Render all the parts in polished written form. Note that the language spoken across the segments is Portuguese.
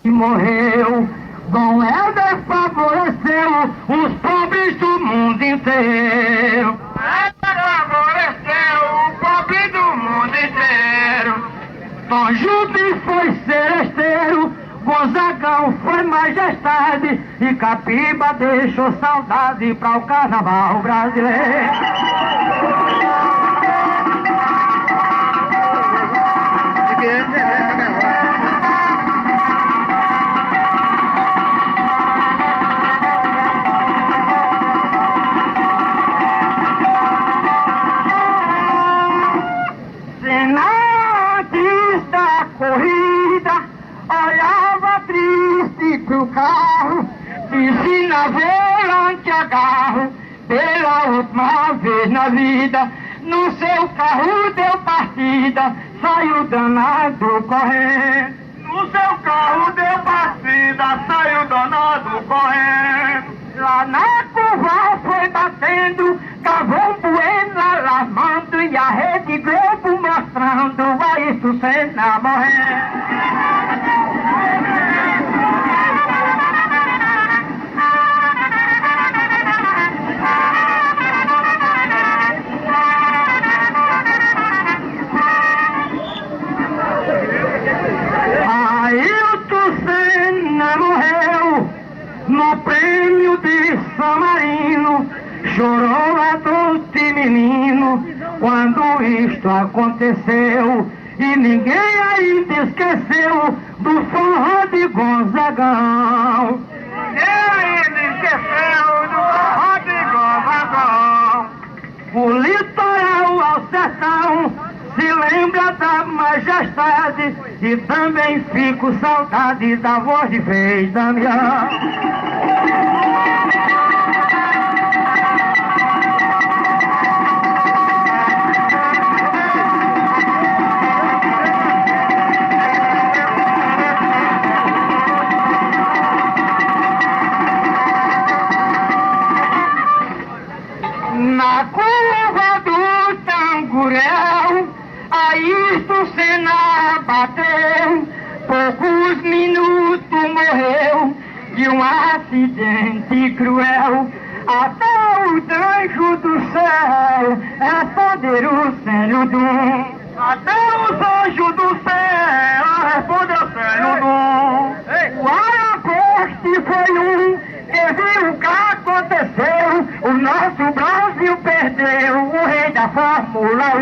e morreu. Dom Helder favoreceu os pobres do mundo inteiro. Favoreceu o pobre do mundo inteiro. Dom Judas foi seresteiro, Gonzagão foi majestade e Capiba deixou saudade para o carnaval brasileiro. Antes da corrida, olhava triste pro carro, disse na volante agarro, pela última vez na vida, no seu carro deu partida, saiu danado correndo. No seu carro deu partida, saiu danado correndo. Lá na curva foi batendo, Galvão Bueno alarmando e a Rede Globo mostrando a isso Senna morrendo. Ailton Senna morreu no prêmio de São Marino, chorou adulto e menino quando isto aconteceu, e ninguém ainda esqueceu do forró de Gonzagão. Ninguém ainda esqueceu do forró de Gonzagão. O litoral ao sertão se lembra da majestade e também fico saudade da voz de Frei Damião. Na curva do Tangurel, Ailton Senna bateu, poucos minutos morreu de um acidente cruel. Até os anjos do céu responderam o Célio Dum. Até os anjos do céu responderam o Célio Dum. O agosto foi um que viu o que aconteceu. O nosso Brasil perdeu o rei da Fórmula 1.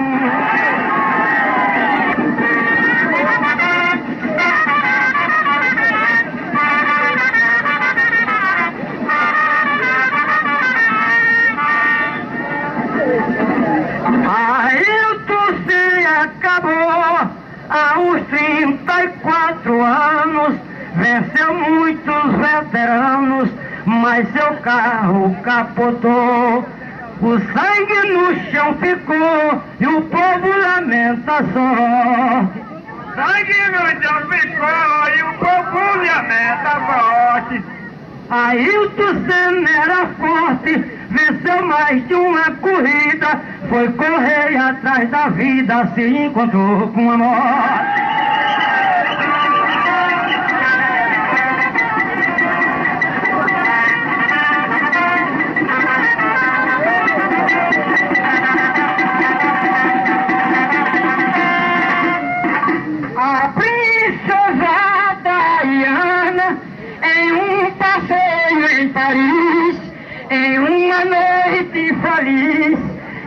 Ailton Senna acabou aos 34 anos, venceu muitos veteranos, mas seu carro capotou. O sangue no chão ficou e o povo lamenta só. Sangue no chão ficou e o povo lamenta forte. Ailton Senna era forte, venceu mais de uma corrida, foi correr atrás da vida, se encontrou com a morte. A princesa Diana, em um passeio em Paris, em uma noite feliz,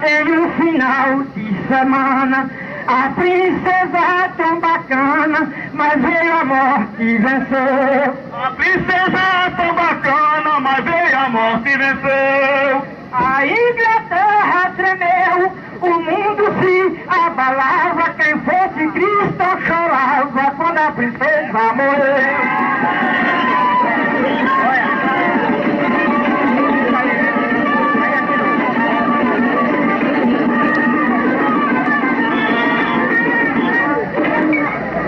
em um final de semana, a princesa tão bacana, mas veio a morte e venceu. A princesa tão bacana, mas veio a morte e venceu. A Inglaterra tremeu, o mundo se abalava, quem fosse Cristo chorava quando a princesa morreu.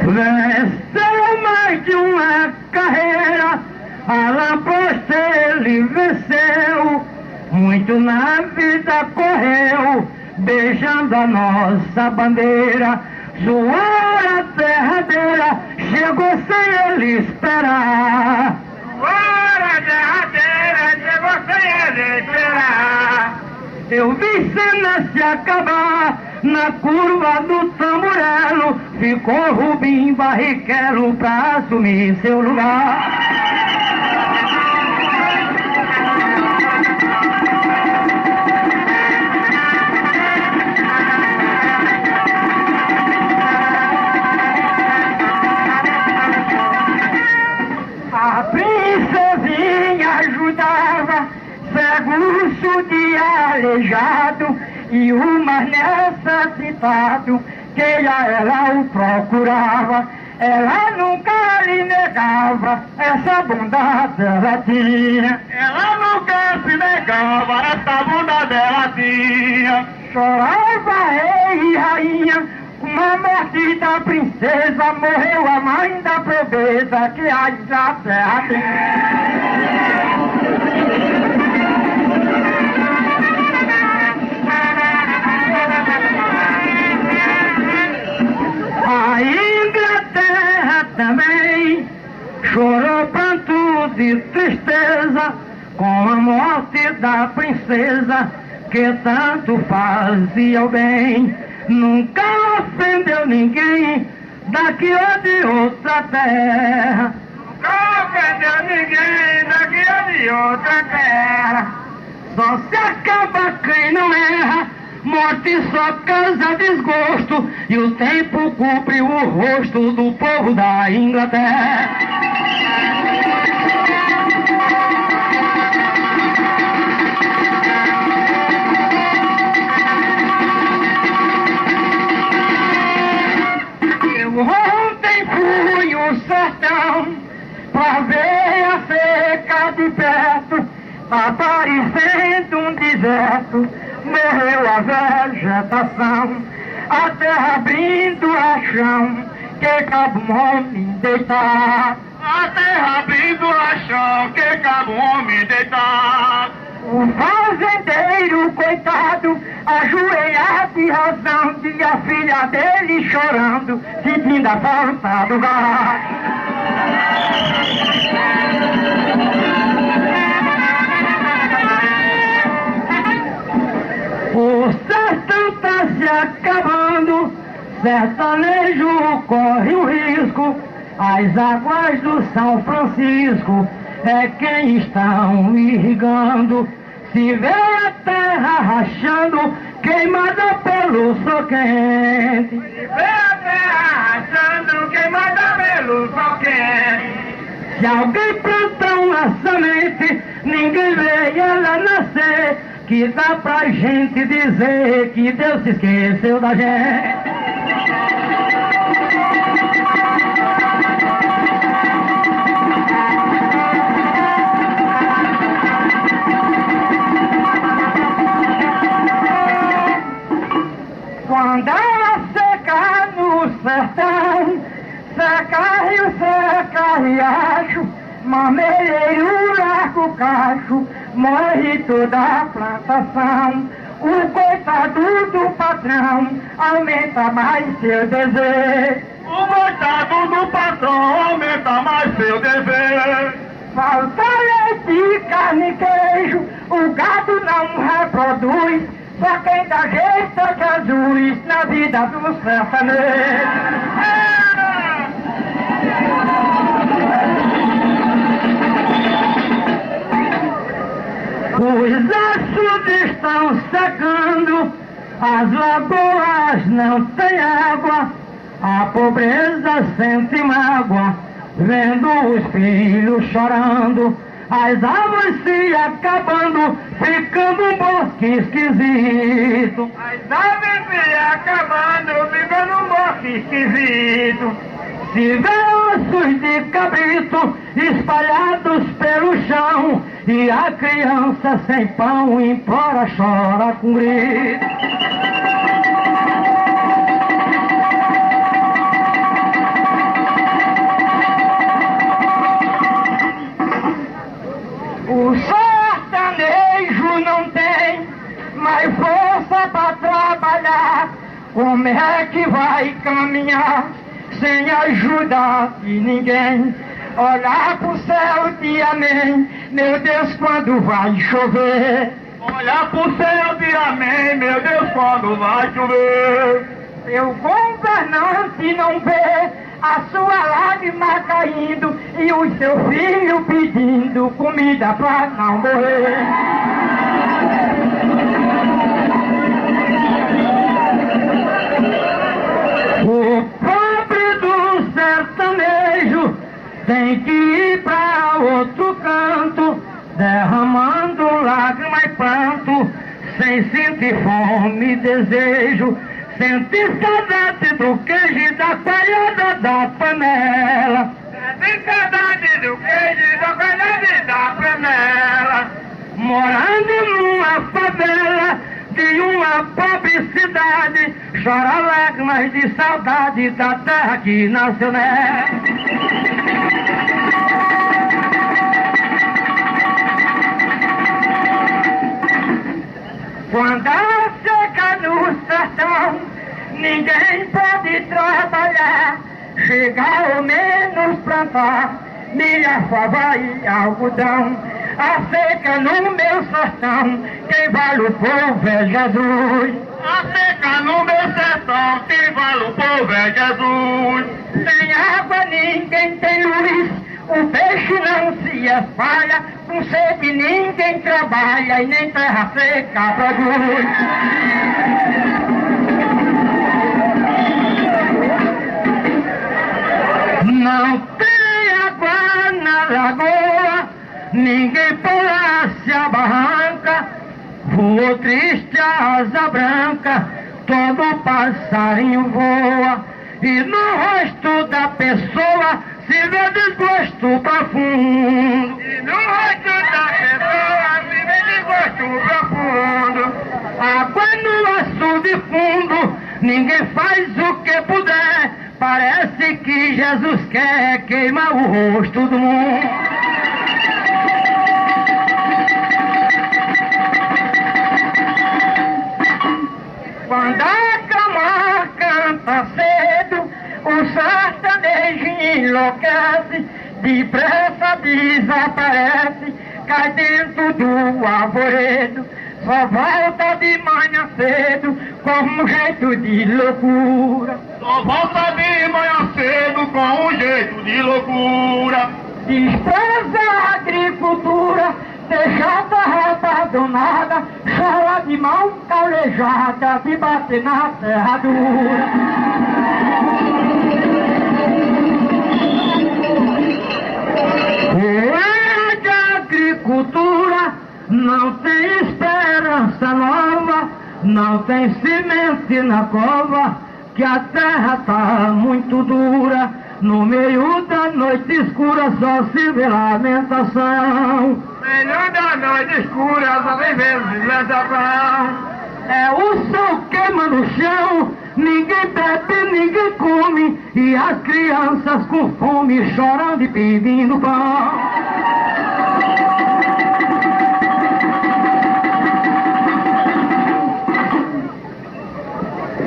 Venceu mais de uma carreira, Alain Prost ele venceu, muito na vida correu, beijando a nossa bandeira, sua hora derradeira, chegou sem ele esperar. Hora derradeira, chegou sem ele esperar. Eu vi cena se acabar na curva do Tamburelo. Ficou Rubim Barrichello pra assumir seu lugar. A princesinha ajudava cego, surdo e aleijado, e o mais necessitado que ela o procurava. Ela nunca lhe negava, essa bondade ela tinha. Ela nunca se negava, essa bondade ela tinha. Chorava rei e rainha, com a morte da princesa, morreu a mãe da pobreza que a Inglaterra tem. A Inglaterra também chorou pranto de tristeza com a morte da princesa que tanto fazia o bem. Nunca ofendeu ninguém daqui ou de outra terra. Nunca ofendeu ninguém daqui ou de outra terra. Só se acaba quem não erra, morte só causa desgosto, e o tempo cobre o rosto do povo da Inglaterra. Eu ontem fui ao sertão pra ver a seca de perto, aparecendo um deserto, morreu a vegetação, a terra abrindo a chão, que cabe um homem deitado. A terra abrindo a chão, que cabe um homem deitado. O fazendeiro, coitado, ajoelhado de razão, de a filha dele chorando, sentindo a falta do gás. O sertão tá se acabando, sertanejo corre o risco, as águas do São Francisco é quem estão irrigando. Se vê a terra rachando, queimada pelo sol quente. Se vê a terra rachando, queimada pelo sol quente. Se alguém planta uma semente, ninguém vê ela nascer, que dá pra gente dizer que Deus se esqueceu da gente. Quando ela seca no sertão, seca rio, seca riacho, mameiro, largo cacho, morre toda a plantação. O coitado do patrão aumenta mais seu dever. O coitado do patrão aumenta mais seu dever. Falta leite, carne e queijo, o gado não reproduz, só quem dá jeito é Jesus na vida do sertanejo. Os açudes estão secando, as lagoas não têm água, a pobreza sente mágoa, vendo os filhos chorando, as árvores se acabando, ficando um bosque esquisito. As aves se acabando, ficando um bosque esquisito. Se vê ossos de cabrito espalhados pelo chão, e a criança sem pão implora, chora com grito. O sertanejo não tem mais força para trabalhar. Como é que vai caminhar sem ajuda de ninguém. Olhar pro céu de amém, meu Deus, quando vai chover. Olhar pro céu de amém, meu Deus, quando vai chover. Seu governante não vê a sua lágrima caindo e o seu filho pedindo comida pra não morrer. O pobre do sertanejo tem que ir pra outro canto, derramando lágrima e pranto, sem sentir fome e desejo, sentir saudade do queijo e da palhada da panela. Sentir saudade do queijo e da palhada da panela. Morando numa favela de uma pobre cidade, chora lágrimas de saudade da terra que nasceu nela. Quando a seca no sertão, ninguém pode trabalhar, chega ao menos plantar milho, fava e algodão. A seca no meu sertão, quem vale o povo é Jesus. A seca no meu sertão, quem vale o povo é Jesus. Sem água ninguém tem luz, o peixe não se espalha, com sede ninguém trabalha e nem terra seca produz. Não tem água na lagoa, ninguém pulasse a barranca, voou triste a asa branca, todo passarinho voa, e no rosto da pessoa se vê desgosto profundo. E no rosto da pessoa se vê desgosto profundo. Água no açude fundo, ninguém faz o que puder, parece que Jesus quer queimar o rosto do mundo. Quando a cama canta cedo, o sertanejo enlouquece, depressa desaparece, cai dentro do arvoredo, só volta de manhã cedo com um jeito de loucura. Só volta de manhã cedo com um jeito de loucura. Despreza a agricultura, deixa a terra abandonada, chora de mão calejada, de bater na terra dura. O de agricultura não tem esperança nova, não tem semente na cova, que a terra tá muito dura. No meio da noite escura só se vê lamentação. No meio da noite escura só se vê lamentação. É o sol queima no chão, ninguém bebe, ninguém come, e as crianças com fome chorando e pedindo pão.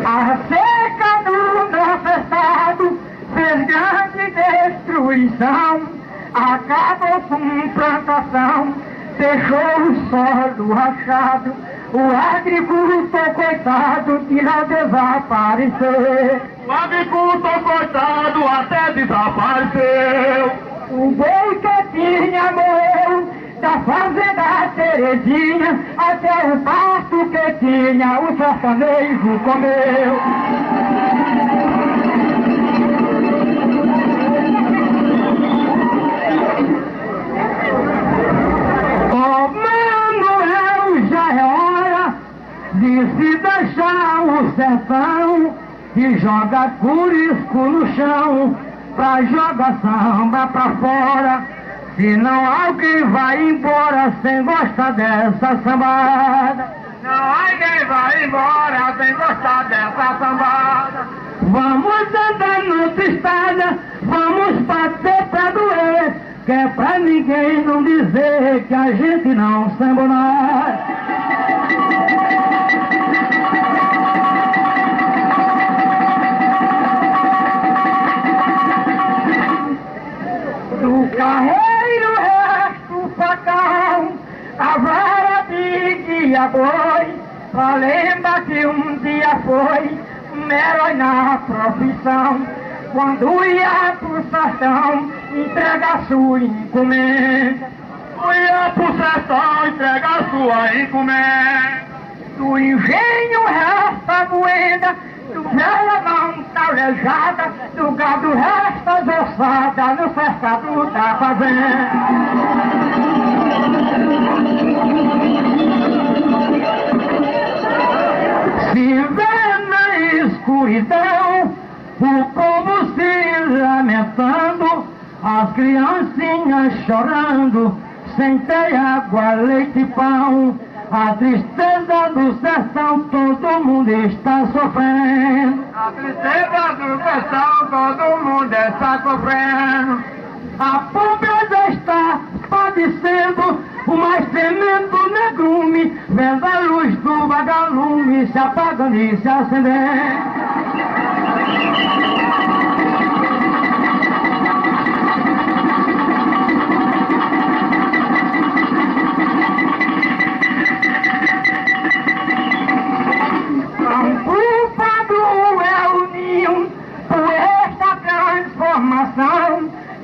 A seca do nosso estado fez grande destruição, acabou com plantação, deixou o solo rachado, o agricultor coitado que não desapareceu. O agricultor coitado até desapareceu. O boi que tinha morreu, da fazenda Terezinha, até o pasto que tinha o sertanejo comeu. Oh, Manuel, já é hora de se deixar o sertão e joga curisco no chão, pra jogar samba pra fora. Senão alguém vai embora sem gostar dessa sambada. Não, alguém vai embora sem gostar dessa sambada. Vamos andar noutra estrada, vamos bater pra doer, que é pra ninguém não dizer que a gente não samba nada. carreiro resta o facão, a vara de guia boi, pra lembrar que um dia foi um herói na profissão, quando ia pro sertão entregar sua encomenda. Ia pro sertão entregar sua encomenda. Do engenho resta a moeda, do vela não tá alejada, do gado resta as ossadas no cercado da fazenda. Se vê na escuridão o povo se lamentando, as criancinhas chorando, sem ter água, leite e pão. A tristeza do sertão todo mundo está sofrendo. A tristeza do sertão todo mundo está sofrendo. A pobreza está padecendo, o mais tremendo negrume, vendo a luz do vagalume se apagando e se acendendo.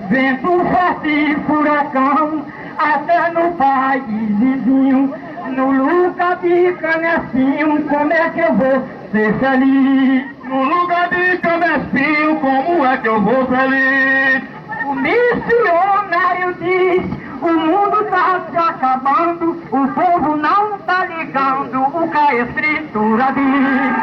Vento forte e furacão, até no país vizinho, no lugar de Canespinho, como é que eu vou ser feliz? No lugar de Canespinho, como é que eu vou feliz? O missionário diz, o mundo tá se acabando, o povo não tá ligando o que a escritura diz.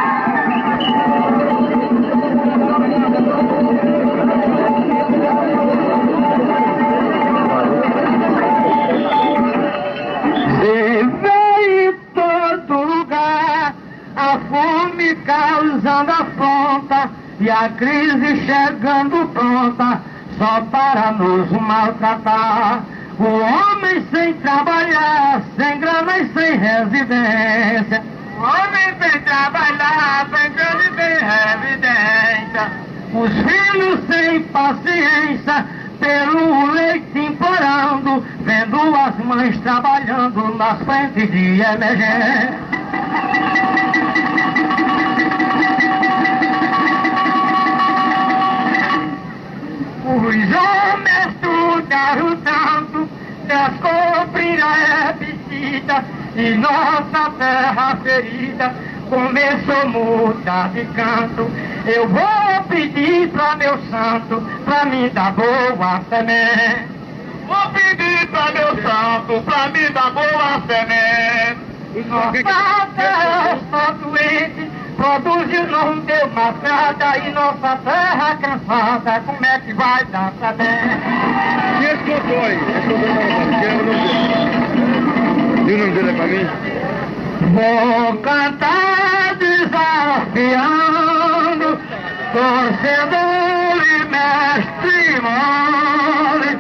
Se vê em todo lugar a fome causando afronta e a crise chegando pronta só para nos maltratar. O homem sem trabalhar, sem grana e sem residência. O homem sem trabalhar, sem grana e sem residência. Os filhos sem paciência, pelo leite implorando, vendo as mães trabalhando nas frentes de emergência. Os homens estudaram tanto, descobriram a herbicida e nossa terra ferida começou a mudar de canto. Eu vou pedir pra meu santo, pra me dar boa semente. Vou pedir pra meu santo, pra me dar boa semente. E nossa terra está doente, produziu não deu mais nada. E nossa terra cansada, como é que vai dar pra dentro? Quem é que cantou aí? Quem é o nome dele? E o nome dele é pra mim? Vou cantar desafiando, torcedor e mestre mole.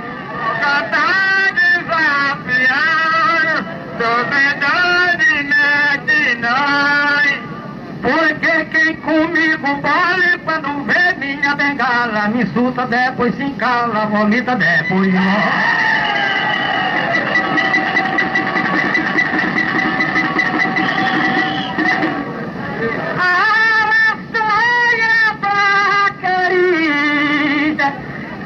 Cantar desafiando, torcedor e mestre nós. Porque quem comigo vale, quando vê minha bengala, me insulta, depois se encala, vomita, depois morre.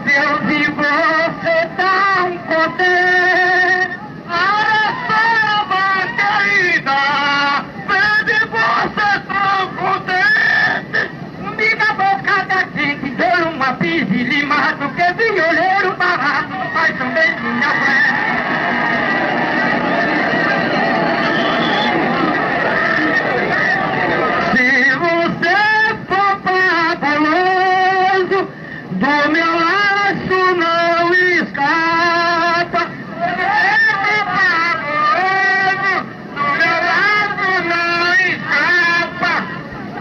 Deus e você tão contente, Araçaba querida, vede você tão contente. comigo a boca da gente deu uma pise limado, que violeiro barato faz também minha frente. Se você for fabuloso, do meu laço não escapa. Esse fabuloso, do meu lado não escapa.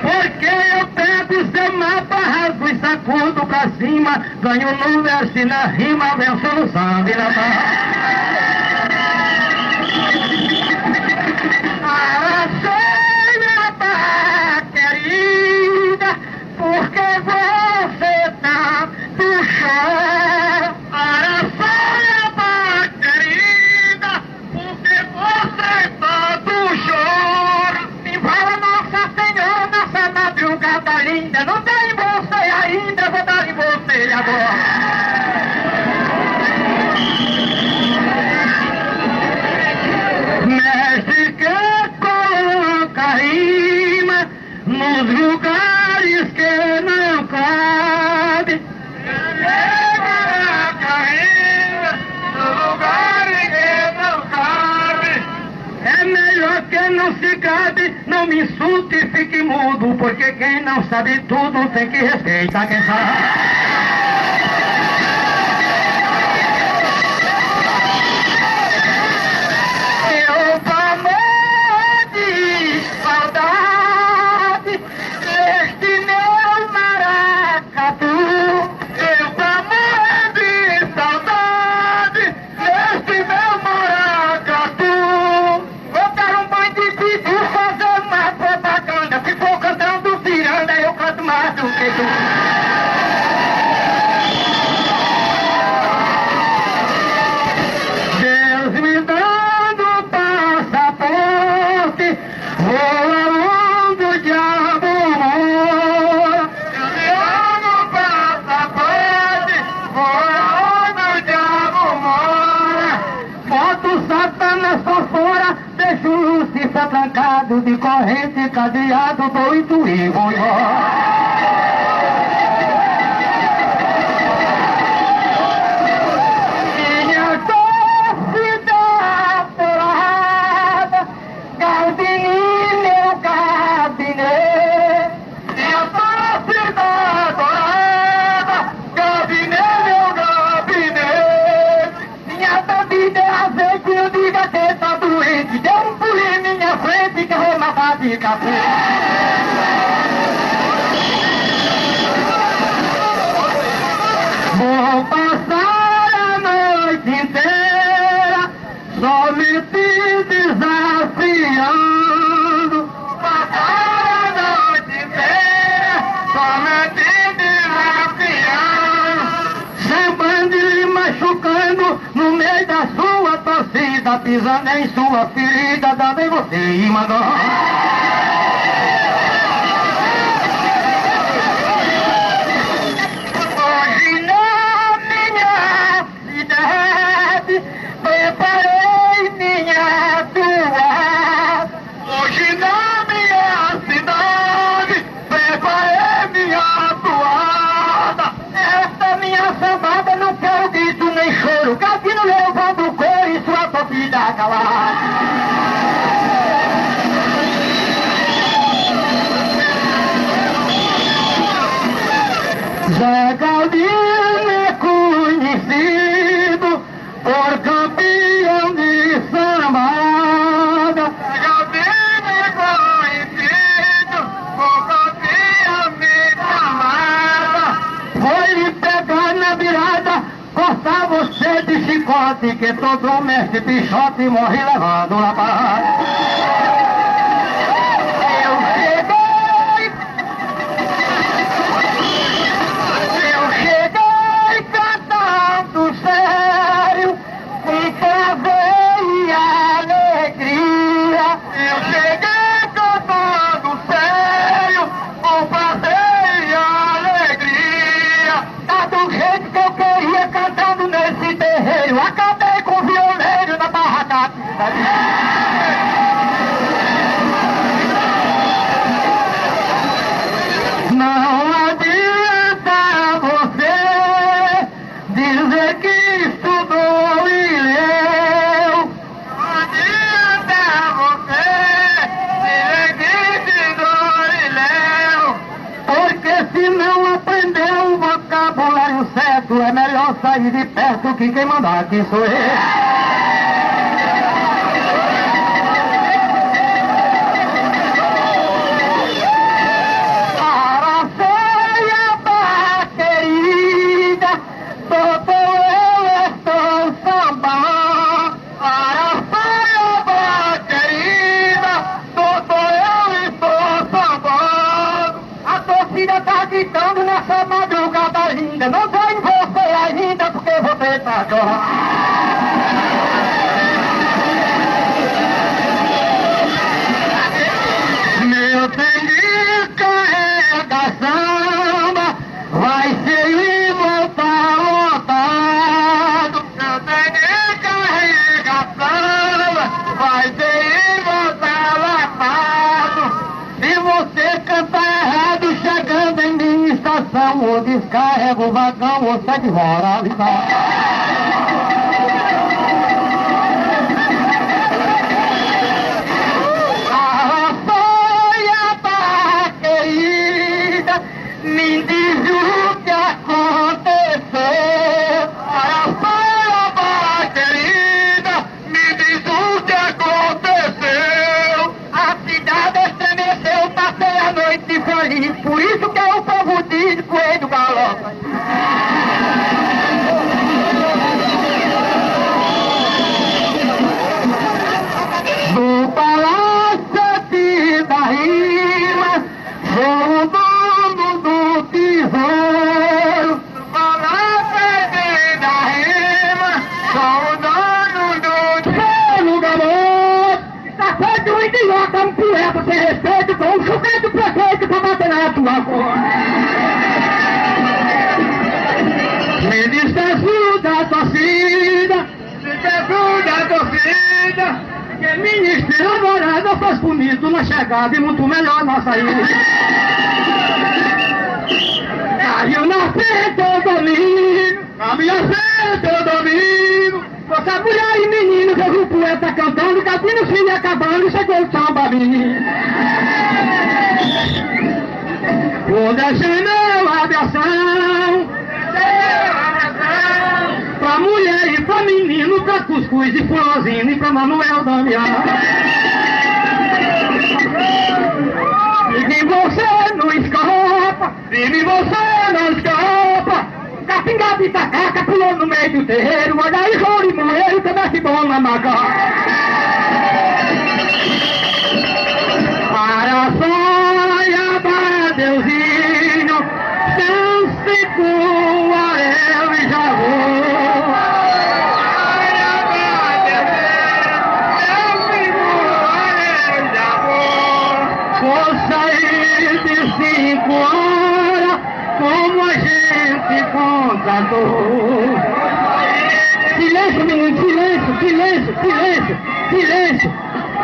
Porque eu pego seu mapa, rasgo e sacudo pra cima, ganho no verso e na rima, venço no samba e na barra. Araçaba querida, porque você tá do chão. Araçaba não se cale, não me insulte e fique mudo, porque quem não sabe tudo tem que respeitar quem sabe. Deus me dando passaporte, vou aonde o diabo mora. Deus me dando passaporte, vou aonde o diabo mora. Boto Satanás pra fora, deixo o Lucifer trancado, de corrente cadeado, doido e vou embora. De café. Vou passar a noite inteira somente desafiando. Passar a noite inteira somente desafiando. Sambando e machucando no meio da sua torcida, pisando em sua ferida, dando em você e mandando. Preparei minha toada. Hoje na minha cidade preparei minha toada. Esta minha sambada não quero grito nem choro, Gavino levando cor e sua torcida calada. Zé Galdino é conhecido por campeão de sambada. Galdino é conhecido por campeão de sambada. Foi lhe pegar na virada, cortar você de chicote, que todo mestre pichote morre levando na parada. Acabei com o violeiro na barraca. Não adianta você dizer que estudou e leu. Não adianta você dizer que estudou e leu. Porque se não aprendeu o vocabulário certo, é melhor sair de perto, que quem mandar aqui sou eu. Gritando nessa madrugada linda, não vai em você ainda, porque você tá chorando. Meu trem de carregação vai ser e voltar lotado. Meu trem de carregação vai ser e voltar lotado. Se você cantar errado, chegando em minha estação, ou descarrega o vagão, ou sai de moralidade. direto sem respeito, com um chupete prefeito pra bater na tua cor. Me despeço da torcida, que ministro namorada faz bonito na chegada e muito melhor na saída. Caiu na frente o domingo, na minha frente o domingo. Você mulher e menino, vejo o poeta cantando, Catino filho acabando, chegou o samba menino. Vou deixar meu abração pra mulher e pra menino, pra cuscuz e florzinho e pra Manuel Damião. E você não escapa, e você não escapa. Capingado e tacaca pulou no meio do terreiro, olha aí, Rori Moeiro, pedaço bom na maca. Para a sonha, para Deusinho, são 5 eu e já vou. Vou sair de 5 horas, como a gente contratou. Silêncio, menino, silêncio, silêncio, silêncio, silêncio.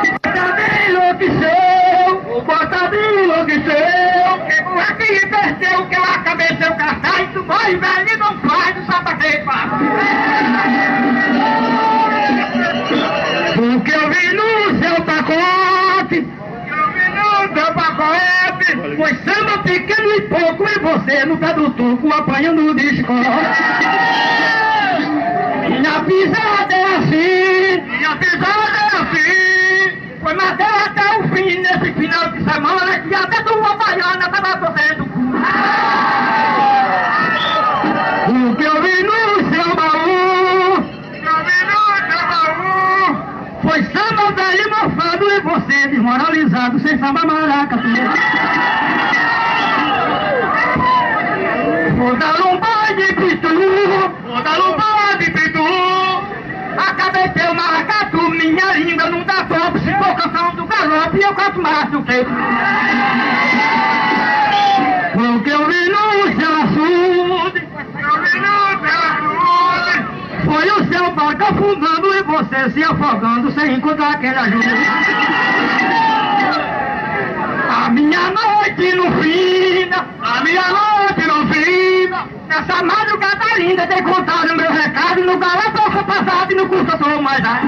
Botadinho que seu, o botadinho que seu, que buraquinho perdeu, que eu acabei seu cartaz, tu vai velho e não faz o sapateiro. O que eu vi no seu pacote, foi samba pequeno e pouco, e você no pé do tuco apanhando de escola. Minha pisada é assim, minha pisada é assim. Foi matar até o fim nesse final de semana, que até tua baiana tava fazendo cu. O que eu vi no seu baú, foi samba velho mofado e você desmoralizado, sem samba maracatu. Vou dar um banho de pitu, vou dar um banho de pitu. Acabei teu maracatu, minha língua não dá topo. Se for canção do galope, eu canto mais do que tu. O que eu vi no seu açude, foi o seu barco afundando e você se afogando sem encontrar quem ajude. A minha noite não fina, a minha noite não fina. Nessa madrugada linda tem contado meu recado. No galope eu sou passado e no curso eu sou mais alto.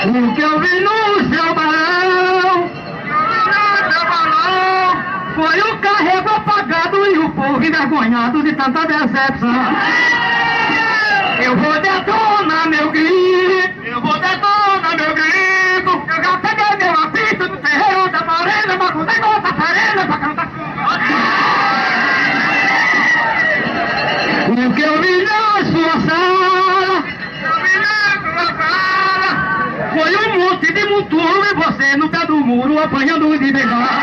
O que eu vi no seu balão, foi o carrego apagado e o povo envergonhado de tanta decepção. Eu vou detonar meu grito, eu vou detonar meu grito. Eu já peguei meu apito do terreiro da morena, mas com negócio serena pra cantar. O que eu vi na sua sala, foi um monte de mutuo e você no pé do muro apanhando de bengala.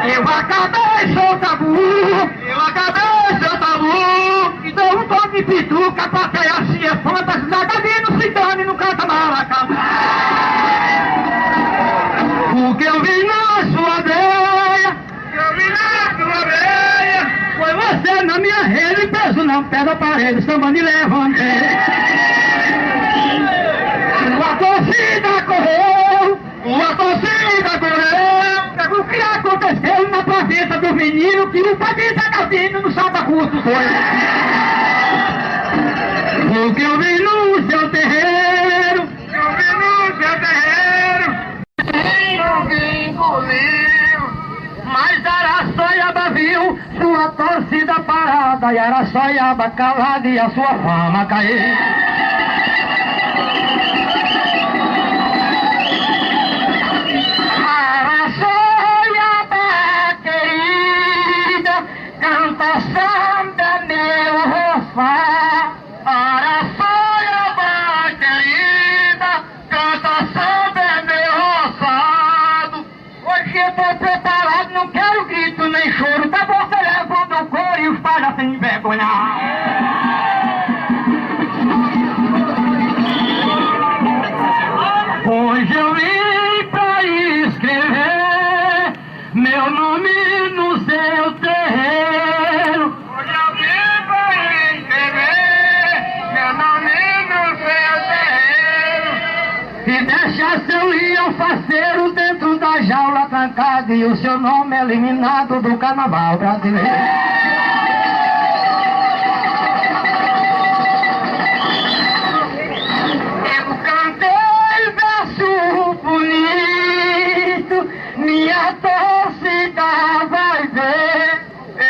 Eu acabei seu tabu, eu acabei seu tabu. E dou um tom de pituca pra ter assim é fonte, zagadinho se dane no canta malaca. O que eu vi na sua veia, foi você na minha rede, peso não pega a parede, samba me levantei. A torcida correu, a torcida correu. O que aconteceu na presença dos meninos, que o padrinho tá casinho no salta curto foi. O que eu vi no seu terreiro, mas Araçoiaba viu sua torcida parada, e Araçoiaba calada e a sua fama caiu. Canta samba meu roçá, Araçoiaba querida, canta samba meu roçado. Hoje eu tô preparado, não quero grito nem choro, tá você levando o couro e os pais já sem envergonhar. E deixa seu leão faceiro dentro da jaula trancado e o seu nome eliminado do carnaval brasileiro. Eu cantei verso bonito, minha torcida vai ver.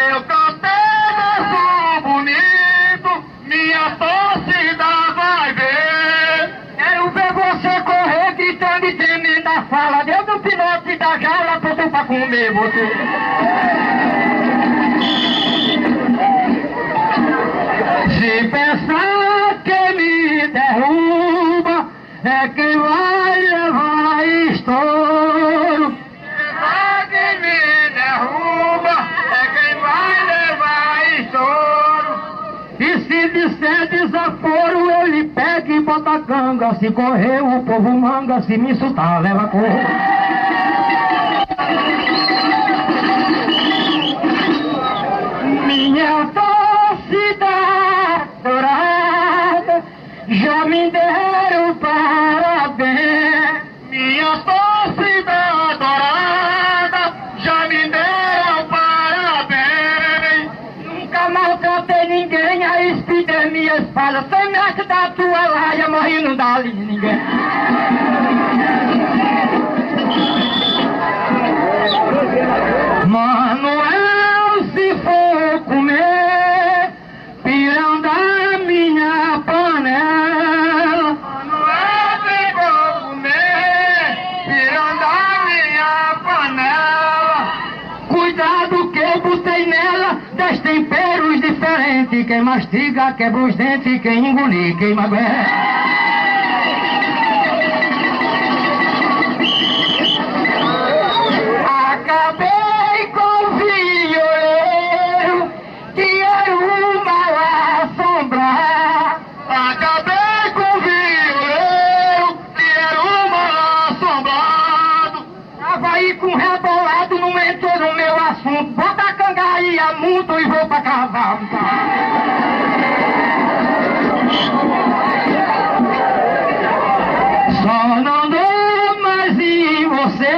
Eu cantei verso bonito, minha torcida vai ver. Quero ver você correr gritando e tremendo a fala. Deus do pilote da jaula, pronto pra comer você. Se pensar que me derruba, é quem vai levar estouro. Quem me derruba é quem vai levar estouro. E se disser desaforo, eu lhe pego e bota a canga. Se correr, o povo manga. Se me insultar, leva cor. Minha torcida dourada já me deram parabéns. Minha torcida dourada já me deram parabéns. Nunca maltratei ninguém, a espida minha espalha. Sem mexe da tua laia, morri não dá ali ninguém. Manuel, se for comer pirão da minha panela, Manuel, se for comer pirão da minha panela, cuidado que eu botei nela 10 temperos diferentes. Quem mastiga quebra os dentes, quem engolir queima a guerra. Acabei com o violeiro, que era um mal assombrado. acabei com o violeiro que era um mal assombrado. Tava aí com rebolado, não entrou no meu assunto. Bota a cangaia, mudo e vou pra cavalo. Só não dou mais em você,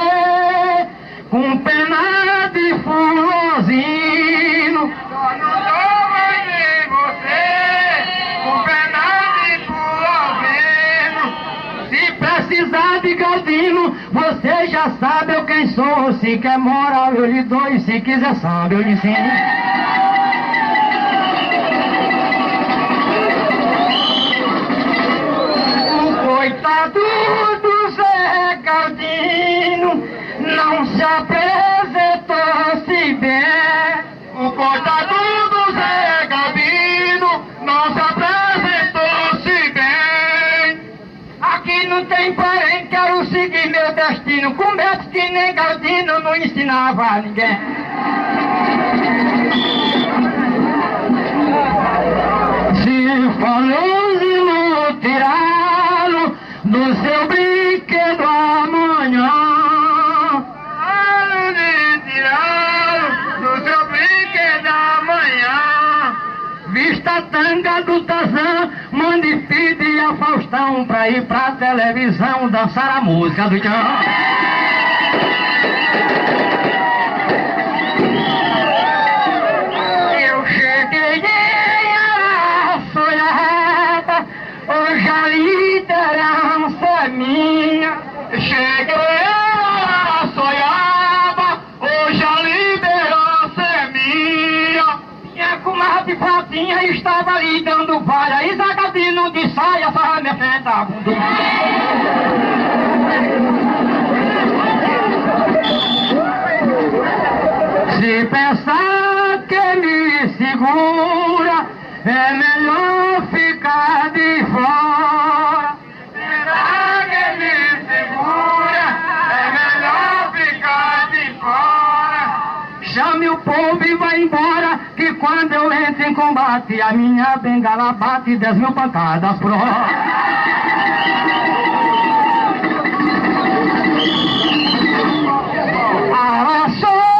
com pena de fulozino. Só não dou mais em você, com pena de fulozino. Se precisar de galdino, você já sabe eu quem sou. Se quer moral eu lhe dou, e se quiser samba eu lhe ensino. Coitado do Zé Galdino, não se apresentou-se bem. O coitado do Zé Galdino não se apresentou-se bem. Aqui não tem parente, quero seguir meu destino. Com medo que nem Galdino não ensinava a ninguém. Se falou de não tirá-lo do seu brinquedo amanhã, De tirá-lo do seu brinquedo amanhã. vista a tanga do Tarzan, mande pedir a Faustão pra ir pra televisão dançar a música do Tchan. Eu cheguei em Araçoiaba, hoje a liderança é minha. Cheguei a Soiaba, hoje a liderança é minha. Minha comadre Fatinha estava ali dando valha, e Zé Galdino de saia só me enfrenta a bunda. Se pensar que me segura, é melhor ficar de fora. Será que me segura? É melhor ficar de fora. Chame o povo e vai embora, que quando eu entro em combate, a minha bengala bate 10.000 pancadas por hora.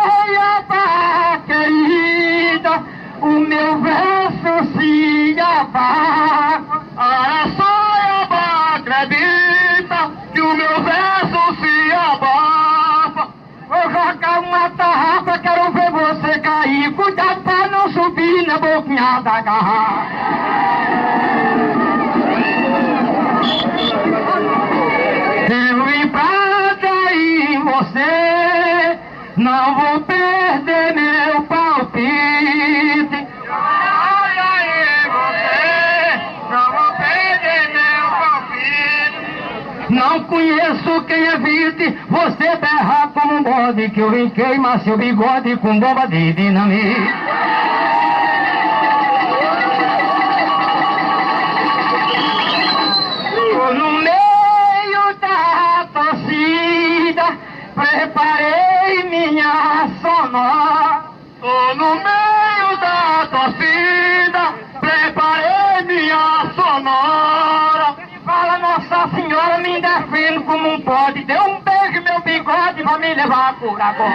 Araçoiaba querida, o meu verso se abafa. Araçoiaba acredita, não vou perder meu palpite. Olha aí você, não vou perder meu palpite. Não conheço quem evite você berrar como um bode, que eu vim queimar seu bigode com bomba de dinamite. Tô no meio da torcida, preparei minha sonora. Tô no meio da torcida, preparei minha sonora. Fala, Nossa Senhora, me defendo como um pode. Dê um beijo, meu bigode, vai me levar por agora.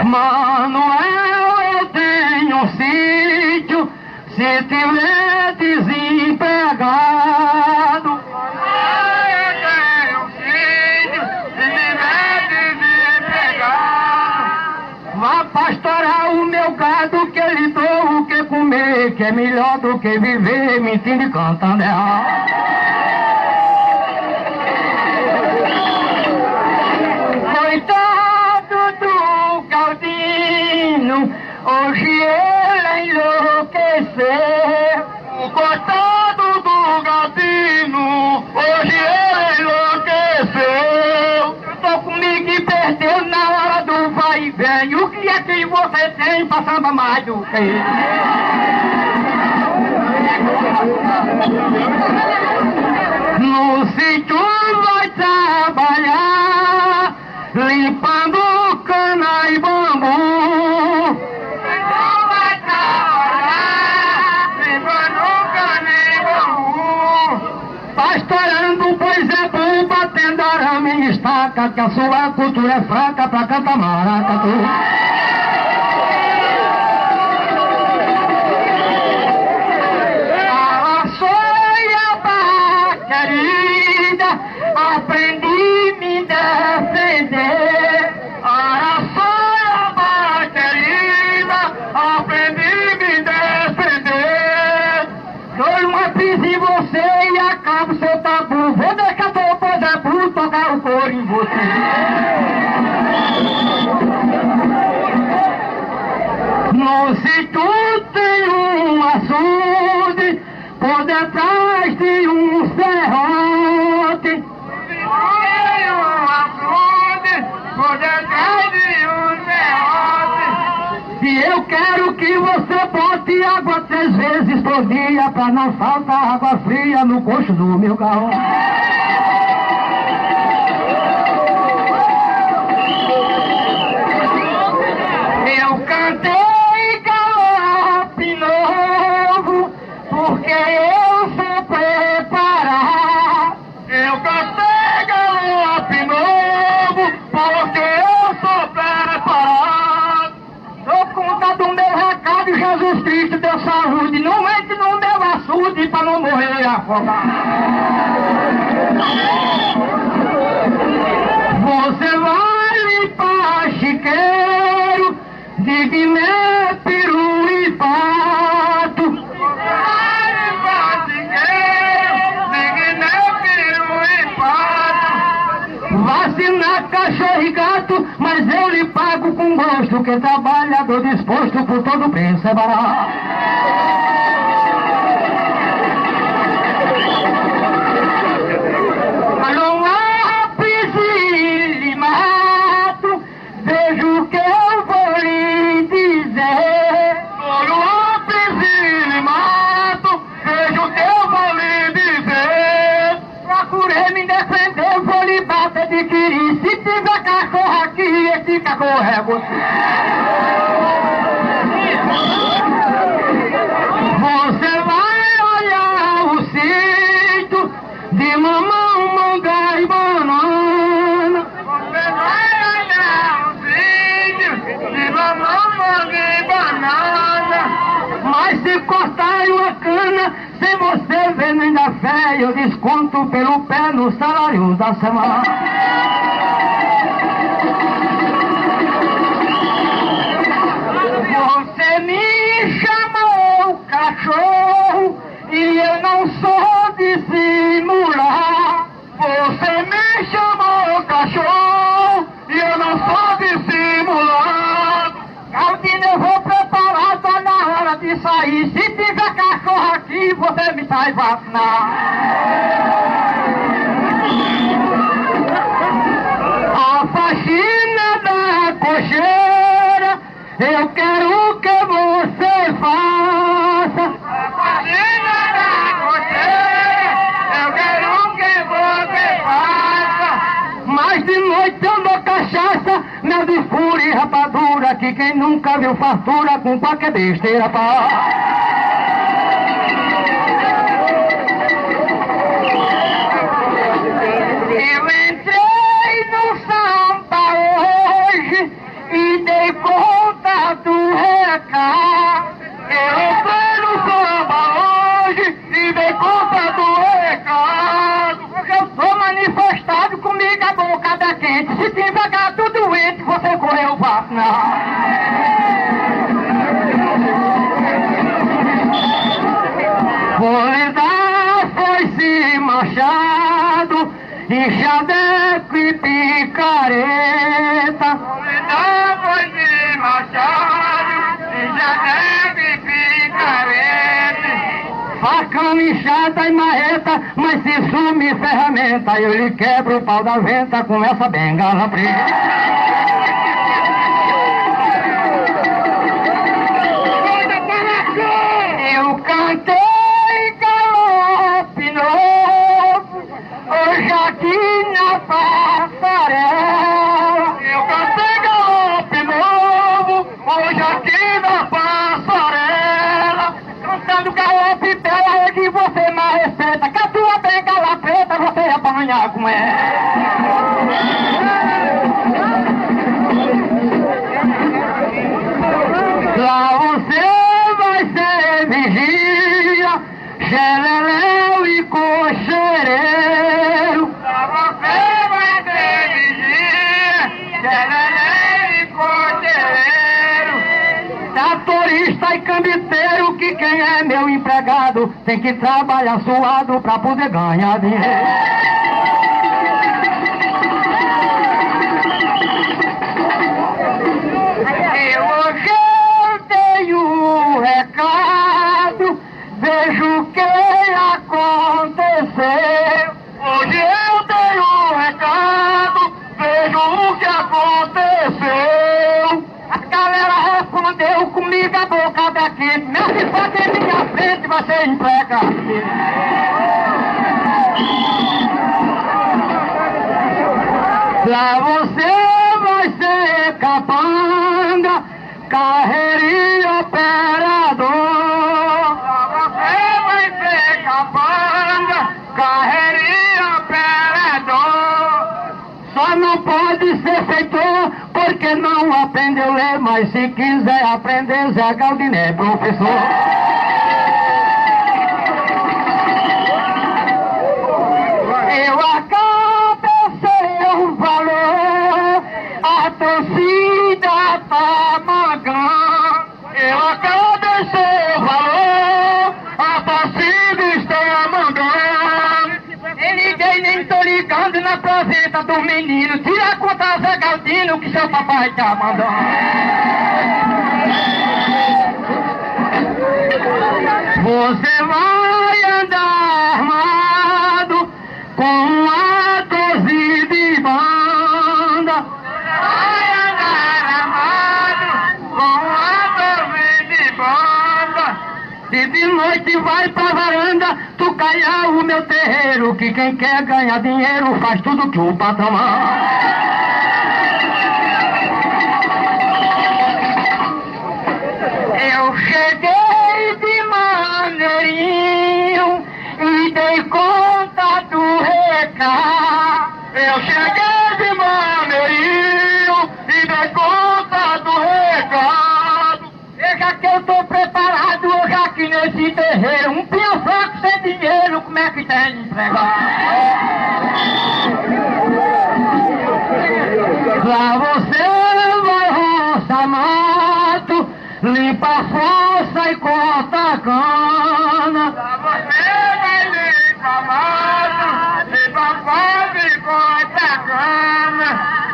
Manuel, eu tenho um sítio, se tiver desempregado. Eu tenho um filho, se tiver desempregado. Vá pastorar o meu gado, que lhe dou o que comer, que é melhor do que viver mentindo e cantando errado. Coitado do Galdino, hoje ele enlouqueceu. O coitado do Galdino, hoje ele enlouqueceu. Tô comigo e perdeu na hora do vai e vem. O que é que você tem pra samba mais do que ele? No sítio vai trabalhar, limpando cana e bambu. Então vai trabalhar, limpando cana e bambu. Pastorando pois é bom, batendo arame e estaca, que a sua cultura é fraca pra cantar maracatu. Querida, aprendi a me defender. Araçoiaba, querida, aprendi a me defender. Dou uma pisa em você e acabo seu tabu. Vou deixar teu pois é bruto tocar o coro em você. No sítio tem um açude, por detrás de um serrote. Tem um açude, por detrás de um serrote. E eu quero que você bote água 3 vezes por dia, pra não faltar água fria no coxo do meu carro. Eu cantei galope novo, porque eu sou preparado. Eu cantei galope novo, porque eu sou preparado. Dou conta do meu recado e Jesus Cristo deu saúde. Não entre no meu açude pra não morrer afogado. Você vai limpar chiqueiro de Guiné, peru e pato. Vacinar cachorro e gato, mas eu lhe pago com gosto, que trabalhador disposto por todo preço é barato. Alô, lápis e lhe mato, veja o que eu vou lhe dizer. Olho lápis e lhe mato, veja o que eu vou lhe dizer. Procurei me defender, vou lhe bater de querer. Se tiver cachorro aqui, esse cachorro é você. Você vai olhar o sítio de mamão, manga e banana. Você vai olhar o vídeo de mamão, manga e banana. Mas se cortar uma cana, sem você ver nem da fé, eu desconto pelo pé no salário da semana. Você me chamou cachorro e eu não sou dissimular. Você me chamou vai vacinar. A faxina da cocheira, eu quero que você faça. A faxina da cocheira, eu quero que você faça. Mas de noite eu dou cachaça, mel de fura e rapadura, que quem nunca viu fartura com qualquer besteira faz. Eu entrei no samba hoje e dei conta do recado. Eu entrei no samba hoje e dei conta do recado. Porque eu sou manifestado, comigo a boca da quente. Se tiver gato doente, você correu vacinar. Vou dar foice machado, enxadeco e picareta. Vou dar foice machado, enxadeco e picareta. Facão, enxada e marreta, mas se sumir ferramenta, eu lhe quebro o pau da venta com essa bengala preta. Eu cantei galope novo, hoje aqui na passarela. Eu cantei galope novo, hoje aqui na passarela. Cantando galope bela é que você mais respeita, que a tua bengala preta você apanha com ela. Lá você vai ser vigia, xeleléu e cochereiro. Lá você vai ser vigia, xeleléu e cochereiro. Tratorista e cambiteiro, que quem é meu empregado tem que trabalhar suado pra poder ganhar dinheiro. Recado, vejo o que aconteceu. Hoje eu tenho um recado, vejo o que aconteceu. A galera respondeu comigo a boca da quente. Meu se fazer em minha frente vai ser empregado. Lá você vai ser capanga, carreirinha operador. Você vai ser capanga, carreirinha operador. Só não pode ser feitor, porque não aprendeu a ler, mas se quiser aprender, Zé Galdiné é professor. Eu acabei o valor, a torcida tá magando. Eu acabei o valor, a torcida está mandando. E ninguém nem tô ligando na apresenta do menino. Tira a conta, Zé Galdino, que seu papai tá mandando. Você vai andar armado com uma 12 de banda. Vai andar armado com uma 12 de banda. Se de noite vai pra varanda, tu caia o meu terreiro, que quem quer ganhar dinheiro faz tudo que o patrão manda. Eu cheguei de maneirinho e dei conta do recado. Eu cheguei de maneirinho e dei conta do recado. Veja que eu tô preparado hoje aqui nesse terreiro. Um piafaco sem dinheiro, como é que tem empregado? Lá você vai roçar mato, limpa a fossa e corta a cana. Lá você vai limpar mato, limpa a fossa e corta a cana.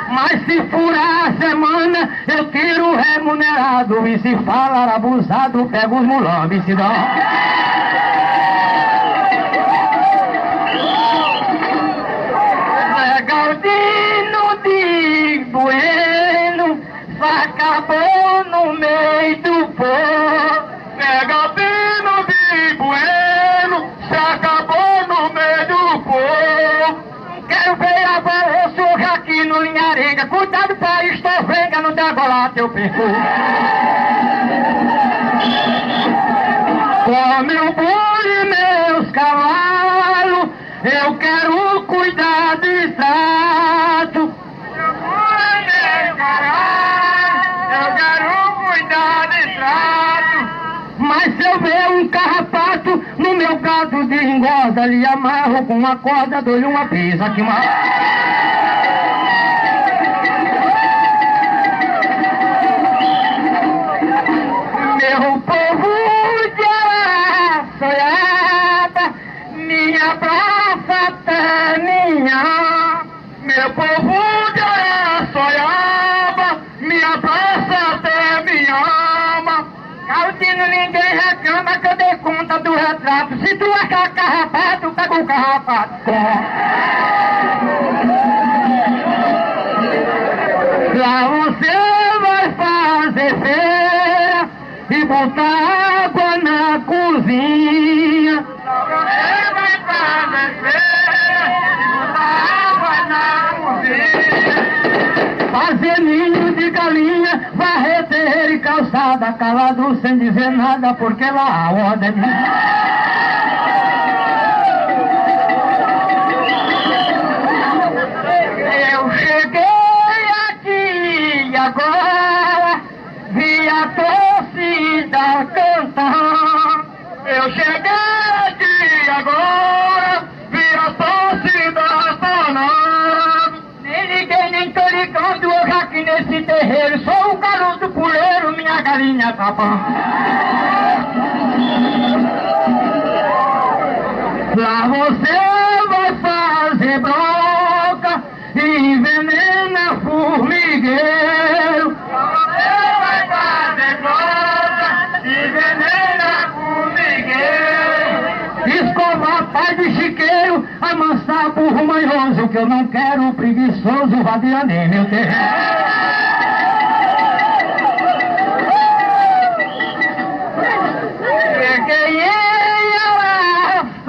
Mas se furar a semana, eu tiro remunerado. E se falar abusado, pego os mulambes e se dá. acabou no meio do povo. Pega pino de bueno, se acabou no meio do povo. Quero ver agora o senhor aqui no Linharenga. Cuidado pra estovenga não degolar teu percurso. Com meu boi e meus cavalos, eu quero cuidar de trato. Meu boi e meu cavalo, eu quero cuidar de trato. Mas se eu ver um carrapato no meu gado de engorda, lhe amarro com uma corda, dou-lhe uma pisa que mais. Meu povo de Araçoiaba, minha praça até minha. Meu povo de Araçoiaba, minha praça até me ama. Caldino, ninguém reclama que eu dei conta do retrato. Se tu achar carrapato, pega o carrapato. Lá você vai fazer feira e botar água na cozinha. Você vai fazer feira e botar água na cozinha. Fazer ninho de galinha, varrer terreiro e calçada, calado sem dizer nada, porque lá a ordem é minha. Eu cheguei aqui agora, vi a torcida cantar. Eu cheguei aqui agora, vi a torcida sonando. Nem liguei, nem tô ligando hoje aqui nesse terreiro. Sou o garoto puleiro, minha galinha tá bom. Lá você vai fazer broca e envenena formigueiro. Você vai fazer broca e venena formigueiro. Escovar pai de chiqueiro, amansar burro manhoso, que eu não quero preguiçoso vadiando meu terreno. Cheguei em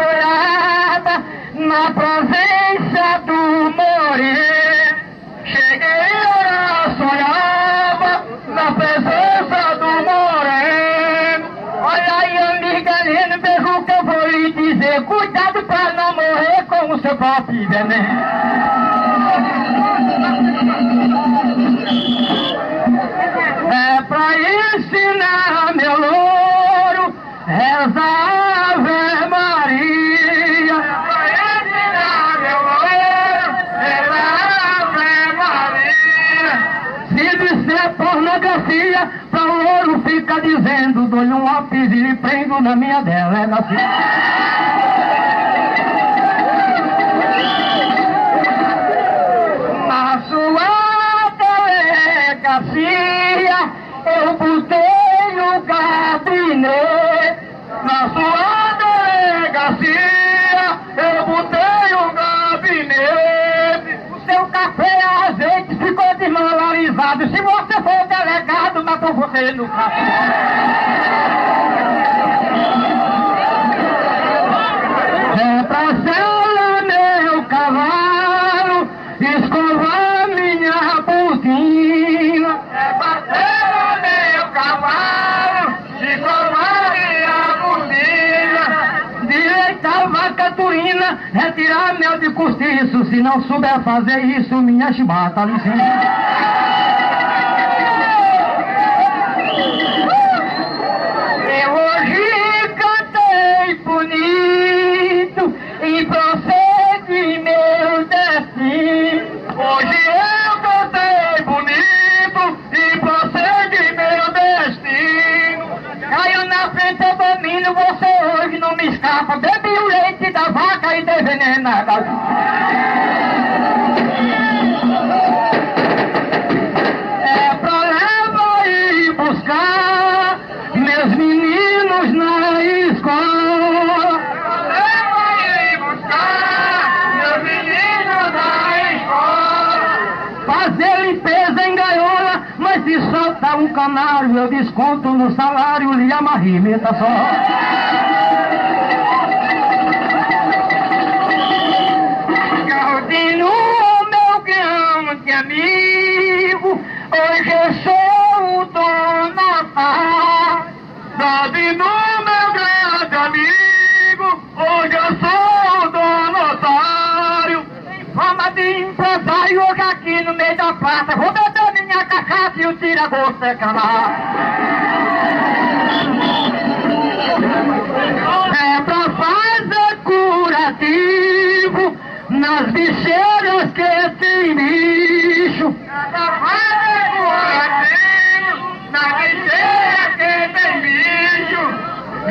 Araçoiaba, na presença do moreno. Cheguei em Araçoiaba, na presença do moreno. Olha aí, amiga Helena, veja o que eu vou lhe dizer. Cuidado pra não morrer com o seu próprio veneno. É pra ensinar meu louro, reza Ave Maria. Vai ensinar meu louro, reza Ave Maria. Se disser pornografia, pra louro fica dizendo, dou-lhe um lápis e lhe prendo na minha delegacia. Na sua delegacia, eu botei o gabinete. Na sua delegacia, eu botei um gabinete. O seu café a azeite ficou desmolarizado. Se você for delegado, matou você no é pra sela meu cavalo, escovar minha botina. É parceiro meu cavalo, escovar minha buzina. Direitar vaca turina, retirar mel de cortiço. Se não souber fazer isso, minha chibata licença. Eu hoje cantei bonito e procede meu destino. Hoje eu cantei bonito e procede meu destino. Caiu na frente, eu domino, você hoje não me escapa. Bebi o leite da vaca e dei veneno na galinha. É pra levar e buscar meus meninos na escola. Leva e buscar meus meninos na escola. Fazer limpeza em gaiola, mas se soltar é um canário, eu desconto no salário, lhe amarrimenta só. Galdino, meu grande amigo, hoje eu sou o dono. Galdino, meu grande amigo, hoje eu sou o donotário. Em forma de empresário, hoje aqui no meio da praça, vou beber minha cachaça e o tira-gosto é calar. É pra fazer curativo nas bicheiras que tem bicho. É pra fazer curativo nas bicheiras que tem bicho.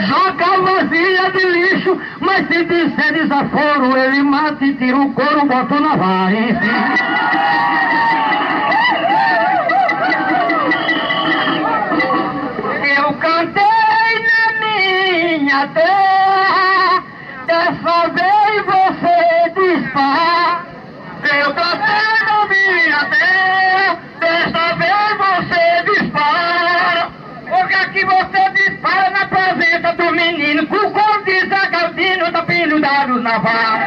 Joga vazia de lixo, mas se disser desaforo, ele mata e tira o couro, bota na vara. Eu cantei na minha terra, dessa vez você dispara. Eu cantei na minha terra, desta vez você dispara. Hoje aqui você dispara na presença do menino, com o cor de Zé Galdino tá pendurado na vara.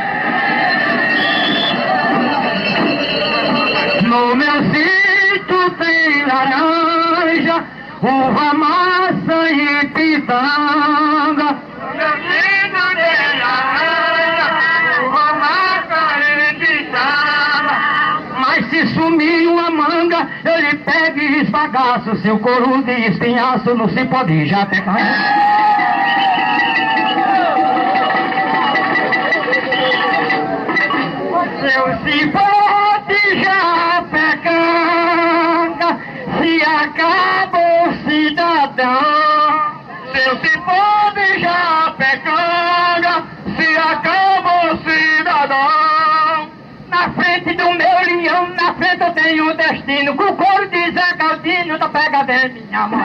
No meu sítio tem laranja, uva, maçã e pitanga. Meu filho de laranja, uva, maçã e pitanga. Mas se sumir uma manga, ele pega e esbagaça o seu couro de espinhaço, não se pode já pegar. Seu cipote já pecanga, se acabou cidadão. Seu cipó já pecanga, se acabou cidadão. Na frente do meu leão, na frente eu tenho um destino, com o couro de Zé Galdino da pega de minha mão.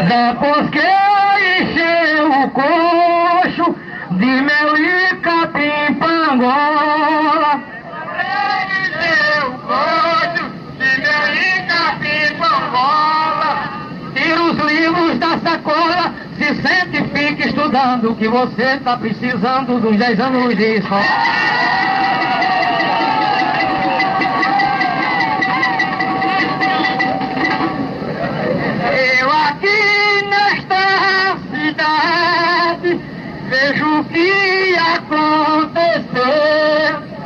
Depois que encheu o coxo de mel e capim pangola, Seu coxo de mel e capim pangola. tira os livros da sacola, se sente e fica estudando, que você tá precisando de uns 10 anos de escola. Eu aqui nesta cidade vejo o que aconteceu.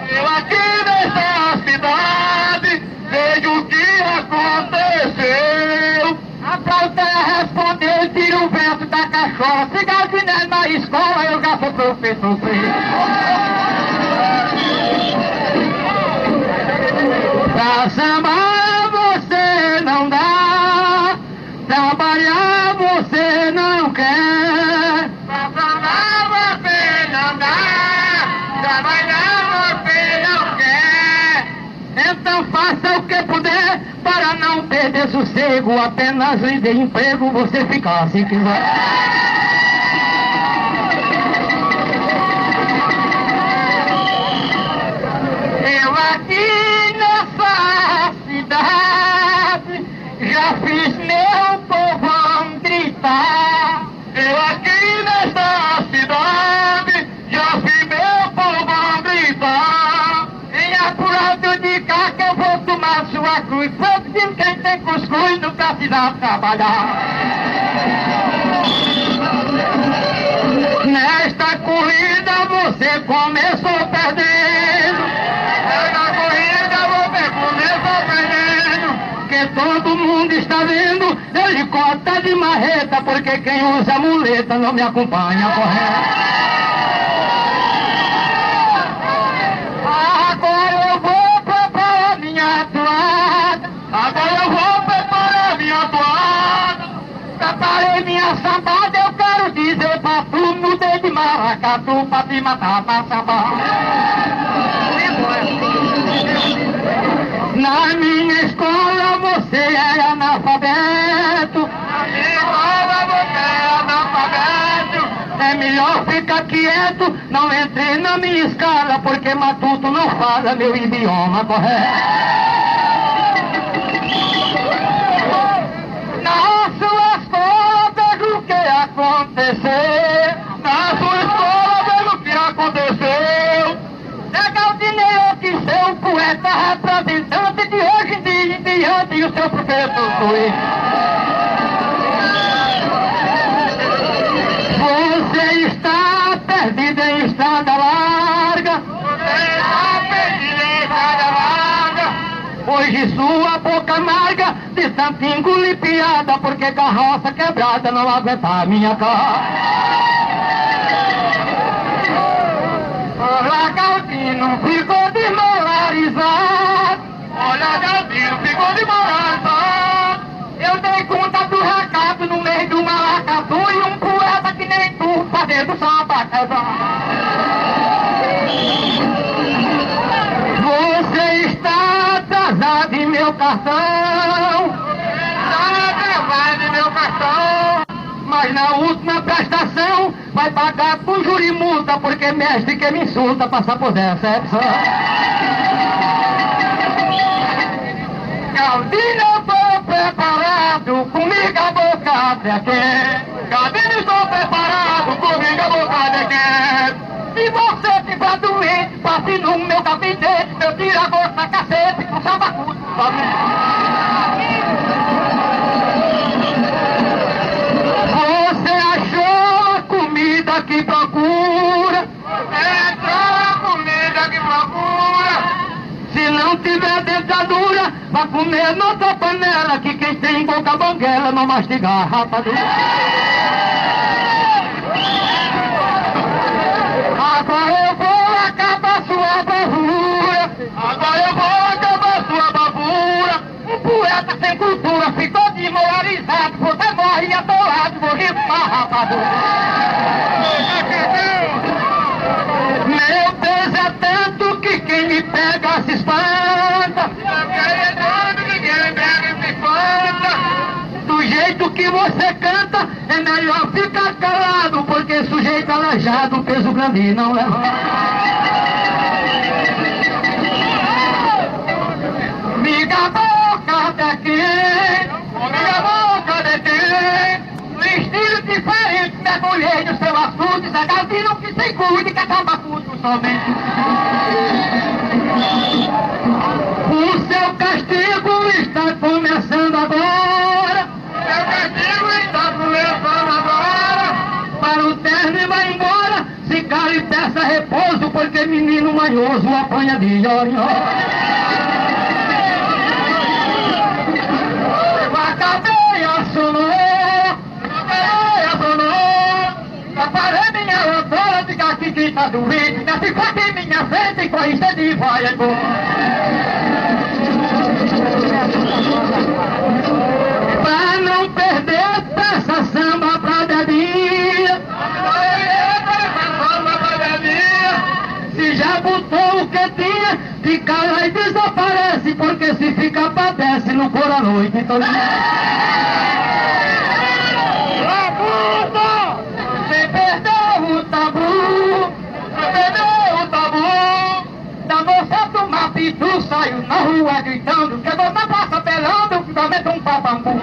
Eu aqui nesta cidade vejo o que aconteceu. A plateia respondeu, tira o vento da cachola. Se Galdino é na escola, eu já sou professor. Pra sambar você não dá, trabalhar você não quer. Pra falar você não dá, trabalhar você não quer. Então faça o que puder para não perder sossego, apenas lhe dê emprego, você ficar se quiser. Eu aqui nessa cidade já fiz meu povão gritar. Eu aqui nesta cidade já vi meu povo gritar. Venha por alto de cá que eu vou tomar sua cruz. Vou pedir quem tem cuscuz não precisa trabalhar. Nesta corrida você começou perdendo. Na corrida você começou perdendo. Que todo mundo está vendo, ele corta de marreta, porque quem usa muleta não me acompanha correndo. Agora eu vou preparar minha toada. Agora eu vou preparar minha toada. Preparei minha sambada, eu quero dizer pra tu, no dedo de maracatu, pra te matar pra sambar. Na minha escola você é analfabeto. Na minha escola você é analfabeto. É melhor ficar quieto, Então entrei na minha escala, porque matuto não fala meu idioma correto. Na sua escola vejo o que aconteceu. Na sua escola vejo o que aconteceu. Galdinei, eu quis ser um poeta representante de hoje em dia em diante, e o seu professor foi. Você está perdido em estrada larga. Você está perdido em estrada larga. Hoje sua boca amarga de tanto engolir piada, porque carroça quebrada não aguenta a minha cara. Olha, Galdino ficou desmoralizado. Olha, Galdino ficou desmoralizado. Eu dei conta do recado no meio do maracatu e um poeta que nem tu fazendo samba. Você está atrasado em meu cartão. Está atrasado em meu cartão. Mas na última prestação vai pagar com juro e multa, porque mestre que me insulta passa por decepção. Galdino, eu tô preparado, comigo a boca até. Galdino, estou preparado, comigo a boca quer. Se você tiver doente, passe no meu gabinete, eu tiro a gosto da cacete com sabacudo. Você achou a comida que procura? Entrou a comida que procura. Se não tiver dentadura, vai comer noutra panela, que quem tem boca banguela não mastiga a rapadura. Agora eu vou acabar sua bravura. Agora eu vou acabar sua bravura. Um poeta sem cultura ficou desmoralizado. Você morre atolado, morri com rapadura. Meu Deus, é tanto que quem me pega se espanta. É tanto que quem me pega se espanta. Do jeito que você canta, é melhor ficar calado, porque sujeito aleijado, peso grande não leva. Miga a boca de quem? Miga a boca de quem? No estilo diferente, mergulhei no seu assunto, Zé Galdino que se cuide, que é tabacudo somente. O seu castigo está começando agora. Seu castigo está começando agora. Para o término vai embora, se cale e peça repouso, porque menino manhoso apanha de hora em hora. A cadeia sonou, parei minha doutora, diga que quem tá doente, já ficou aqui em minha frente e com isso de vai embora. Pra não perder, peça samba pra bebia. Se já botou o que tinha, fica lá e desaparece, porque se fica padece, não for a noite toda. Você perdeu o tabu, você perdeu o tabu. Da moça do Mapitu saiu na rua gritando, chegou na praça pelando, finalmente um papambu.